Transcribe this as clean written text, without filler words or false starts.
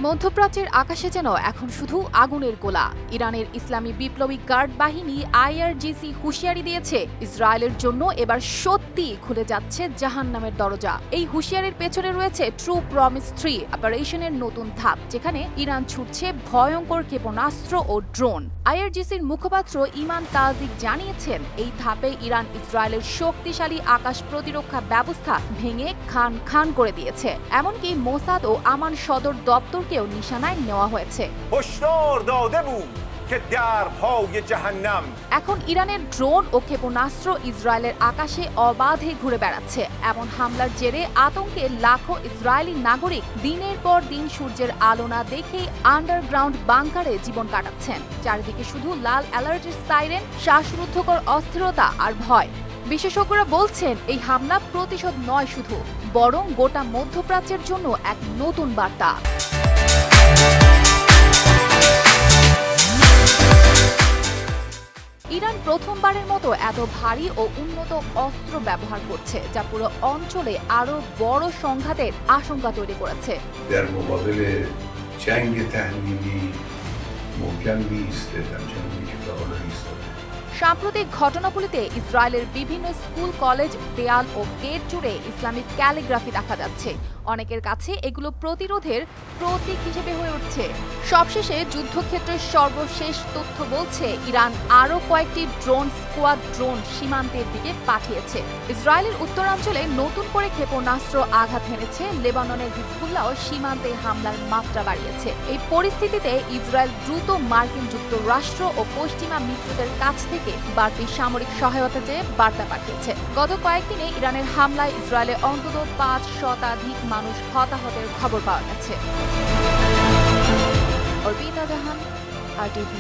মধ্যপ্রাচ্যের আকাশে যেন এখন শুধু আগুনের গোলা। ইরানের ইসলামী বিপ্লবী গার্ড বাহিনী IRGC হুঁশিয়ারি দিয়েছে, ইসরায়েলের জন্য এবার সত্যি খুলে যাচ্ছে জাহান্নামের দরজা। এই হুঁশিয়ারির পেছনে রয়েছে ট্রু প্রমিস 3 অপারেশনের নতুন ধাপ, যেখানে ইরান ছুটছে ভয়ঙ্কর ক্ষেপণাস্ত্র ও ড্রোন। IRGCর মুখপাত্র ইমান তাজিক জানিয়েছেন, এই ধাপে ইরান ইসরায়েলের শক্তিশালী আকাশ প্রতিরক্ষা ব্যবস্থা ভেঙে খান খান করে দিয়েছে। এমনকি মোসাদ ও আমান সদর দপ্তরকেও নিশানায় নেওয়া হয়েছে। এখন ইরানের ড্রোন ও ক্ষেপণাস্ত্র ইসরায়েলের আকাশে অবাধে ঘুরে বেড়াচ্ছে। এমন হামলার জেরে আতঙ্কে লাখো ইসরায়েলি নাগরিক দিনের পর দিন সূর্যের আলো না দেখেই আন্ডারগ্রাউন্ড বাংকারে জীবন কাটাচ্ছেন। চারিদিকে শুধু লাল অ্যালার্টের সাইরেন, শ্বাসরুদ্ধকর অস্থিরতা আর ভয়। বিশেষজ্ঞরা বলছেন, এই হামলা প্রতিশোধ নয় শুধু, বরং গোটা মধ্যপ্রাচ্যের জন্য এক নতুন বার্তা। ইরান প্রথমবারের মতো এত ভারী ও উন্নত অস্ত্র ব্যবহার করছে, যা পুরো অঞ্চলে আরো বড় সংঘাতের আশঙ্কা তৈরি করেছে। সাম্প্রতিক ঘটনাগুলিতে ইসরায়েলের বিভিন্ন স্কুল, কলেজ, দেয়াল ও গেট জুড়ে ইসলামিক ক্যালিগ্রাফি দেখা যাচ্ছে। অনেকের কাছে এগুলো প্রতিরোধের প্রতীক হিসেবে হয়ে উঠছে। সবশেষে যুদ্ধক্ষেত্রের সর্বশেষ তথ্য বলছে, ইরান আরও কয়েকটি স্কোয়াড ড্রোন সীমান্তের দিকে পাঠিয়েছে। ইসরায়েলের উত্তরাঞ্চলে নতুন করে ক্ষেপণাস্ত্র আঘাত হেনেছে। লেবাননের হিজবুল্লাহ সীমান্তে হামলার মাত্রা বাড়িয়েছে। এই পরিস্থিতিতে ইসরায়েল দ্রুত মার্কিন যুক্তরাষ্ট্র ও পশ্চিমা মিত্রদের কাছ থেকে বাড়তি সামরিক সহায়তা চেয়ে বার্তা পাঠিয়েছে। গত কয়েকদিনে ইরানের হামলায় ইসরায়েলে অন্তত 5 শতাধিক মানুষ হতাহতের খবর পাওয়া গেছে। অর্পিতা জাহান, RTV।